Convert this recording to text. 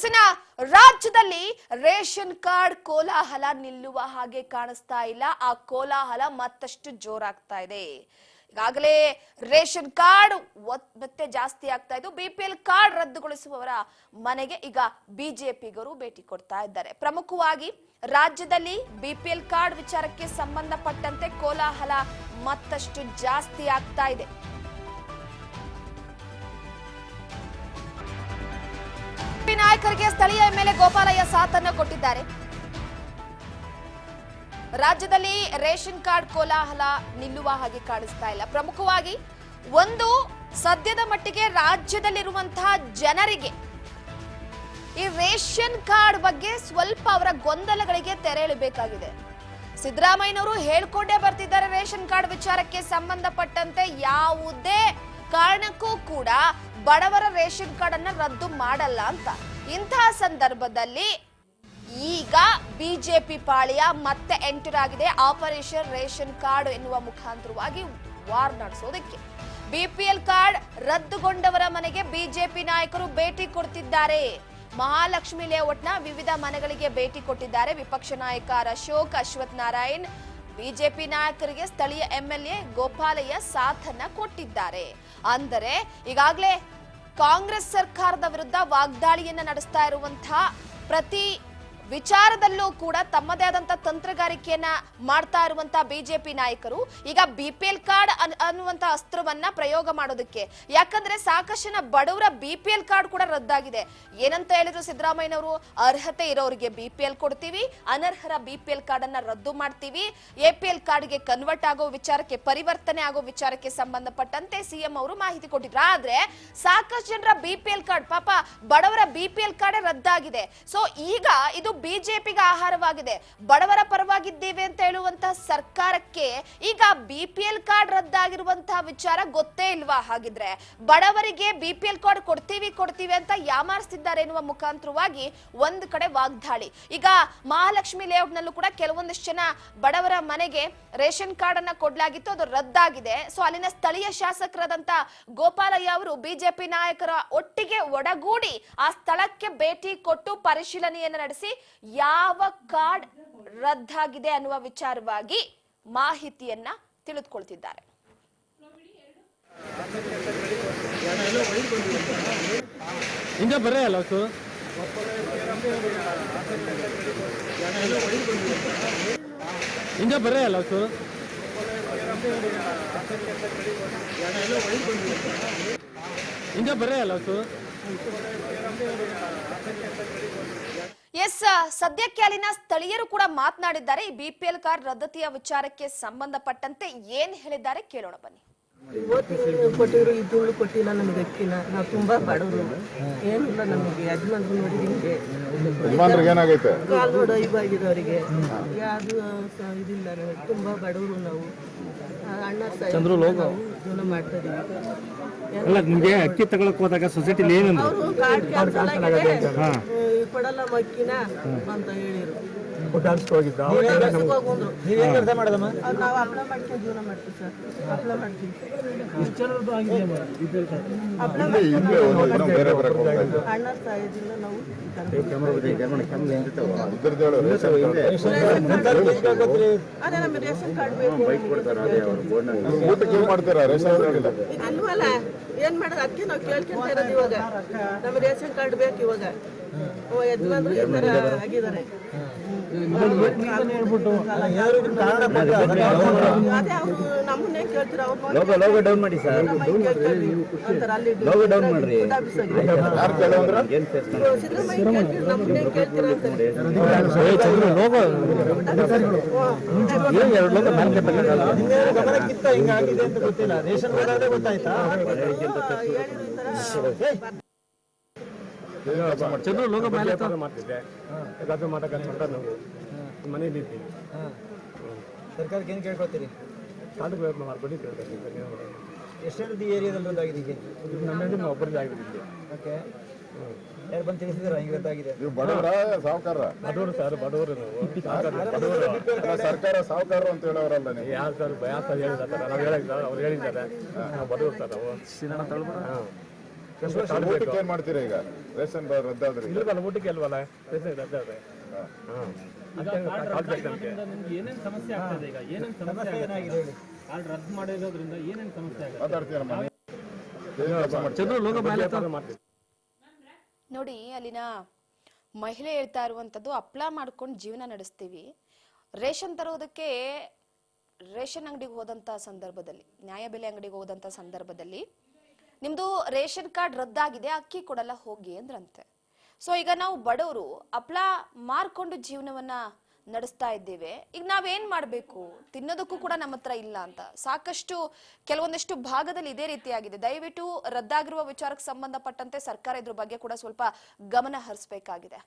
ಎಸ್ನ ರಾಜ್ಯದಲ್ಲಿ ration card ಕೋಲಾಹಲ ನಿಲ್ಲುವ ಹಾಗೆ ಕಾಣಿಸ್ತಾ ಇಲ್ಲ. ಆ ಕೋಲಾಹಲ ಮತ್ತಷ್ಟು ಜೋರಾಗ್ತಾ ಇದೆ. ಈಗಾಗಲೇ ರೇಷನ್ ಕಾರ್ಡ್ ಮತ್ತೆ ಜಾಸ್ತಿ ಆಗ್ತಾ ಇದ್ದು ಬಿಪಿಎಲ್ ಕಾರ್ಡ್ ರದ್ದುಗೊಳಿಸುವವರ ಮನೆಗೆ ಈಗ ಬಿಜೆಪಿಗರು ಭೇಟಿ ಕೊಡ್ತಾ ಇದ್ದಾರೆ. ಪ್ರಮುಖವಾಗಿ ರಾಜ್ಯದಲ್ಲಿ ಬಿಪಿಎಲ್ ಕಾರ್ಡ್ ವಿಚಾರಕ್ಕೆ ಸಂಬಂಧಪಟ್ಟಂತೆ ಕೋಲಾಹಲ ಮತ್ತಷ್ಟು ಜಾಸ್ತಿ ಆಗ್ತಾ ಇದೆ. ನಾಯಕರಿಗೆ ಸ್ಥಳೀಯ ಎಂಎಲ್ಎ ಗೋಪಾಲಯ್ಯ ಸಾಥನ್ನು ಕೊಟ್ಟಿದ್ದಾರೆ. ರಾಜ್ಯದಲ್ಲಿ ರೇಷನ್ ಕಾರ್ಡ್ ಕೋಲಾಹಲ ನಿಲ್ಲುವ ಹಾಗೆ ಕಾಣಿಸ್ತಾ ಇಲ್ಲ. ಪ್ರಮುಖವಾಗಿ ಒಂದು ಸದ್ಯದ ಮಟ್ಟಿಗೆ ರಾಜ್ಯದಲ್ಲಿರುವಂತಹ ಜನರಿಗೆ ಈ ರೇಷನ್ ಕಾರ್ಡ್ ಬಗ್ಗೆ ಸ್ವಲ್ಪ ಅವರ ಗೊಂದಲಗಳಿಗೆ ತೆರೆ ಎಳೆಯಬೇಕಾಗಿದೆ. ಸಿದ್ದರಾಮಯ್ಯನವರು ಹೇಳ್ಕೊಂಡೇ ಬರ್ತಿದ್ದಾರೆ, ರೇಷನ್ ಕಾರ್ಡ್ ವಿಚಾರಕ್ಕೆ ಸಂಬಂಧಪಟ್ಟಂತೆ ಯಾವುದೇ ಕಾರಣಕ್ಕೂ ಕೂಡ ಬಡವರ ರೇಷನ್ ಕಾರ್ಡ್ ಅನ್ನ ರದ್ದು ಮಾಡಲ್ಲ ಅಂತ. ಇಂತಹ ಸಂದರ್ಭದಲ್ಲಿ ಈಗ ಬಿಜೆಪಿ ಪಾಳ್ಯ ಮತ್ತೆ ಎಂಟರ್ ಆಗಿದೆ. ಆಪರೇಷನ್ ರೇಷನ್ ಕಾರ್ಡ್ ಎನ್ನುವ ಮುಖಾಂತರವಾಗಿ ವಾರ್ ನಡೆಸೋದಕ್ಕೆ ಬಿಪಿಎಲ್ ಕಾರ್ಡ್ ರದ್ದುಗೊಂಡವರ ಮನೆಗೆ ಬಿಜೆಪಿ ನಾಯಕರು ಭೇಟಿ ಕೊಡ್ತಿದ್ದಾರೆ. ಮಹಾಲಕ್ಷ್ಮಿ ಲೇಔಟ್ನ ವಿವಿಧ ಮನೆಗಳಿಗೆ ಭೇಟಿ ಕೊಟ್ಟಿದ್ದಾರೆ. ವಿಪಕ್ಷ ನಾಯಕ ಅಶೋಕ್, ಅಶ್ವಥ್ ನಾರಾಯಣ್ ಬಿಜೆಪಿ ನಾಯಕರಿಗೆ ಸ್ಥಳೀಯ ಎಂಎಲ್ಎ ಗೋಪಾಲಯ್ಯ ಸಾಥನ್ನ ಕೊಟ್ಟಿದ್ದಾರೆ. ಅಂದರೆ ಈಗಾಗಲೇ ಕಾಂಗ್ರೆಸ್ ಸರ್ಕಾರದ ವಿರುದ್ಧ ವಾಗ್ದಾಳಿಯನ್ನ ನಡೆಸ್ತಾ ಇರುವಂತಹ ಪ್ರತಿ ವಿಚಾರದಲ್ಲೂ ಕೂಡ ತಮ್ಮದೇ ಆದಂತಹ ತಂತ್ರಗಾರಿಕೆಯನ್ನ ಮಾಡ್ತಾ ಇರುವಂತಹ ಬಿಜೆಪಿ ನಾಯಕರು ಈಗ ಬಿಪಿಎಲ್ ಕಾರ್ಡ್ ಅನ್ನುವಂತ ಅಸ್ತ್ರವನ್ನ ಪ್ರಯೋಗ ಮಾಡೋದಕ್ಕೆ, ಯಾಕಂದ್ರೆ ಸಾಕಷ್ಟು ಜನ ಬಡವರ ಬಿಪಿಎಲ್ ಕಾರ್ಡ್ ಕೂಡ ರದ್ದಾಗಿದೆ. ಏನಂತ ಹೇಳಿದ್ರು ಸಿದ್ದರಾಮಯ್ಯನವರು, ಅರ್ಹತೆ ಇರೋರಿಗೆ ಬಿಪಿಎಲ್ ಕೊಡ್ತೀವಿ, ಅನರ್ಹರ ಬಿಪಿಎಲ್ ಕಾರ್ಡ್ ಅನ್ನ ರದ್ದು ಮಾಡ್ತೀವಿ, ಎಪಿಎಲ್ ಕಾರ್ಡ್ಗೆ ಕನ್ವರ್ಟ್ ಆಗೋ ವಿಚಾರಕ್ಕೆ, ಪರಿವರ್ತನೆ ಆಗೋ ವಿಚಾರಕ್ಕೆ ಸಂಬಂಧಪಟ್ಟಂತೆ ಸಿಎಂ ಅವರು ಮಾಹಿತಿ ಕೊಟ್ಟಿದ್ರು. ಆದ್ರೆ ಸಾಕಷ್ಟು ಜನರ ಬಿಪಿಎಲ್ ಕಾರ್ಡ್, ಪಾಪ ಬಡವರ ಬಿಪಿಎಲ್ ಕಾರ್ಡ್ ರದ್ದಾಗಿದೆ. ಸೊ ಈಗ ಇದು ಬಿಜೆಪಿಗೆ ಆಹಾರವಾಗಿದೆ. ಬಡವರ ಪರವಾಗಿದ್ದೇವೆ ಅಂತ ಹೇಳುವಂತಹ ಸರ್ಕಾರಕ್ಕೆ ಈಗ ಬಿಪಿಎಲ್ ಕಾರ್ಡ್ ರದ್ದಾಗಿರುವಂತಹ ವಿಚಾರ ಗೊತ್ತೇ ಇಲ್ವಾ? ಹಾಗಿದ್ರೆ ಬಡವರಿಗೆ ಬಿಪಿಎಲ್ ಕಾರ್ಡ್ ಕೊಡ್ತೀವಿ ಅಂತ ಯಾಮಾರಿಸ್ತಿದ್ದಾರೆ ಎನ್ನುವ ಮುಖಾಂತರವಾಗಿ ಒಂದು ಕಡೆ ವಾಗ್ದಾಳಿ. ಈಗ ಮಹಾಲಕ್ಷ್ಮಿ ಲೇಔಟ್ ನಲ್ಲೂ ಕೂಡ ಕೆಲವೊಂದಿಷ್ಟು ಜನ ಬಡವರ ಮನೆಗೆ ರೇಷನ್ ಕಾರ್ಡ್ ಅನ್ನ ಕೊಡ್ಲಾಗಿತ್ತು, ಅದು ರದ್ದಾಗಿದೆ. ಸೊ ಅಲ್ಲಿನ ಸ್ಥಳೀಯ ಶಾಸಕರಾದಂತ ಗೋಪಾಲಯ್ಯ ಅವರು ಬಿಜೆಪಿ ನಾಯಕರ ಒಟ್ಟಿಗೆ ಒಡಗೂಡಿ ಆ ಸ್ಥಳಕ್ಕೆ ಭೇಟಿ ಕೊಟ್ಟು ಪರಿಶೀಲನೆಯನ್ನು ನಡೆಸಿ ಯಾವ ಕಾರ್ಡ್ ರದ್ದಾಗಿದೆ ಅನ್ನುವ ವಿಚಾರವಾಗಿ ಮಾಹಿತಿಯನ್ನ ತಿಳಿದುಕೊಳ್ತಿದ್ದಾರೆ. ಹಿಂಗೆ ಬರೇ ಅಲ್ಲ ಹಿಂಗೆ ಬರೇ ಅಲ್ಲ ಹಿಂಗೆ ಬರೇ ಅಲ್ಲ ಎಸ್, ಸದ್ಯಕ್ಕೆ ಅಲ್ಲಿನ ಸ್ಥಳೀಯರು ಕೂಡ ಮಾತನಾಡಿದ್ದಾರೆ. ಈ ಬಿಪಿಎಲ್ ಕಾರ್ಡ್ ರದ್ದತಿಯ ವಿಚಾರಕ್ಕೆ ಸಂಬಂಧಪಟ್ಟಂತೆ ಏನ್ ಹೇಳಿದ್ದಾರೆ ಕೇಳೋಣ ಬನ್ನಿ. ಕೊಟ್ಟಿದ್ರು, ಈ ತಿಂಗಳು ಕೊಟ್ಟಿಲ್ಲ, ನಮಗೆ ಅಕ್ಕಿನ. ನಾವು ತುಂಬಾ ಬಡವರು, ಏನಿಲ್ಲ ನಮಗೆ. ಯಜಮಾನ್ರು ನೋಡಿ ನಿಮಗೆ ಕಾಲು ನೋಡು ಇವಾಗಿದ್ದವರಿಗೆ ಯಾವುದು ಇದಿಲ್ಲ. ತುಂಬಾ ಬಡವರು ನಾವು. ಅಣ್ಣ ನಾವು ಜೀವನ ಮಾಡ್ತಾ ಇದೀವಿ. ಅಕ್ಕಿ ತಗೊಳಕ್ ಹೋದಾಗ ಸೊಸೈಟಿಲಿ ಏನಂದ್ರೆ ಅವರು ಕಾರ್ಡ್ ಕ್ಯಾನ್ಸಲ್ ಆಗಿದೆ, ಕೊಡಲ್ಲ ಅಕ್ಕಿನ ಅಂತ ಹೇಳಿರು. ನಾವು ಹಪ್ಪಳ ಮಾಡ್ಕೊಂಡು ಜೀವನ ಮಾಡ್ತೀವಿ ಸರ್. ಹಪ್ಪಳ ಮಾಡ್ತೀವಿ, ಅಣ್ಣ ಸಾಯೋದ್ರಿಂದ ನಾವು ಅದೇ ನಮಗೆ ರೇಷನ್ ಕಾರ್ಡ್ ಬೇಕು. ಅಲ್ವಲ್ಲ, ಏನ್ ಮಾಡೋದು? ಅದಕ್ಕೆ ನಾವು ಕೇಳ್ಕೊಂತ ಇರೋದು. ಇವಾಗ ನಮಗೆ ರೇಷನ್ ಕಾರ್ಡ್ ಬೇಕು. ಇವಾಗ ಯಜಮಾನ್ರು ಈ ತರ ಆಗಿದ್ದಾರೆ. ಅದೇ ಅವರು ನಮ್ಮನ್ನೇ ಕೇಳ್ತಾರೆ. ಲೋಗೋ ಡೌನ್ ಮಾಡಿ ಸರ್, ಲೋಗೋ ಡೌನ್ ಮಾಡ್ರಿ. ಸಿದ್ದರಾಮಯ್ಯ ನಮ್ಮನ್ನೇ ಕೇಳ್ತೀರ ಅಂತ. ಹಿಂಗಾಗಿದೆ ಅಂತ ಗೊತ್ತಿಲ್ಲ. ರೇಷನ್ ಗೊತ್ತಾಯ್ತಾ? ಚಂದ್ರ ಲೋಗ ಮಾಡ್ತಿದ್ದೆ, ರದ್ದು ಮಾಡಕ್ಕಂತ ನಾವು ಮನೇಲಿ ಇದ್ದೀವಿ. ಸರ್ಕಾರಕ್ಕೆ ಏನು ಕೇಳ್ಕೊತೀರಿ? ಅದು ಬಡ್ಡಿ ಕೇಳ್ತಾರೆ. ಎಷ್ಟೆರಡು ಏರಿಯಾದಲ್ಲಿ ರದ್ದಾಗಿದೆ? ಈಗ ನಮ್ಮ ಒಬ್ಬರಿಗೆ ಆಗಿಬಿಟ್ಟಿದೆ. ಓಕೆ, ಯಾರು ಬಂದು ತಿಳಿಸಿದಾರ ಹಿಂಗೆ ರದ್ದಾಗಿದೆ? ನೀವು ಬಡವರ ಸಾವುಕಾರ? ಬಡವರು ಸರ್, ಬಡವರು ನಾವು. ಸರ್ಕಾರ ಸಾವುಕಾರರು ಅಂತ ಹೇಳೋರಲ್ಲ ನೀವು? ಯಾರು ಸರ್ ಹೇಳಿದ್ದಾರೆ, ನಾವು ಹೇಳಿದ್ದಾರೆ, ಅವ್ರು ಹೇಳಿದ್ದಾರೆ. ನಾವು ಬಡವರು ಸರ್ ನಾವು. ಊಟಕ್ಕೆ ಏನ್ ಮಾಡ್ತೀರಾ ಈಗ ರೇಷನ್ ರದ್ದಾದ್ರೆ ಈಗ? ಇಲ್ವಲ್ಲ ಊಟಕ್ಕೆ ಅಲ್ವಲ್ಲ ರೇಷನ್ ರದ್ದಾದ್ರೆ ನಿಮ್ಗೆ ಏನೇನ್ ಸಮಸ್ಯೆ ಆಗ್ತದೆ ಈಗ? ಏನೇನ್ ಸಮಸ್ಯೆ ಏನಾಗಿದೆ? ಕಾರ್ಡ್ ರದ್ದು ಮಾಡಿರೋದ್ರಿಂದ ಏನೇನ್ ಸಮಸ್ಯೆ ಆಗುತ್ತೆ? ಮಾತಾಡ್ತೀರಾ ಮನೆ ಏನ್ ಕೆಲಸ ಮಾಡ್ತೀರಾ? ಮಾಡ್ತೀವಿ. ನೋಡಿ ಅಲ್ಲಿನ ಮಹಿಳೆ ಹೇಳ್ತಾ ಇರುವಂತದ್ದು ಹಪ್ಳ ಮಾಡ್ಕೊಂಡು ಜೀವನ ನಡೆಸ್ತೀವಿ. ರೇಷನ್ ತರೋದಕ್ಕೆ ರೇಷನ್ ಅಂಗಡಿಗೆ ಹೋದಂತ ಸಂದರ್ಭದಲ್ಲಿ, ನ್ಯಾಯಬೆಲೆ ಅಂಗಡಿಗೆ ಹೋದಂತ ಸಂದರ್ಭದಲ್ಲಿ ನಿಮ್ದು ರೇಷನ್ ಕಾರ್ಡ್ ರದ್ದಾಗಿದೆ, ಅಕ್ಕಿ ಕೊಡಲ್ಲ ಹೋಗಿ ಅಂದ್ರಂತೆ. ಸೊ ಈಗ ನಾವು ಬಡವರು ಹಪ್ಳ ಮಾರ್ಕೊಂಡು ಜೀವನವನ್ನ ನಡೆಸ್ತಾ ಇದ್ದೇವೆ. ಈಗ ನಾವೇನ್ ಮಾಡ್ಬೇಕು? ತಿನ್ನೋದಕ್ಕೂ ಕೂಡ ನಮ್ಮ ಹತ್ರ ಇಲ್ಲ ಅಂತ ಸಾಕಷ್ಟು ಕೆಲವೊಂದಷ್ಟು ಭಾಗದಲ್ಲಿ ಇದೇ ರೀತಿಯಾಗಿದೆ. ದಯವಿಟ್ಟು ರದ್ದಾಗಿರುವ ವಿಚಾರಕ್ಕೆ ಸಂಬಂಧಪಟ್ಟಂತೆ ಸರ್ಕಾರ ಇದ್ರ ಬಗ್ಗೆ ಕೂಡ ಸ್ವಲ್ಪ ಗಮನ ಹರಿಸಬೇಕಾಗಿದೆ.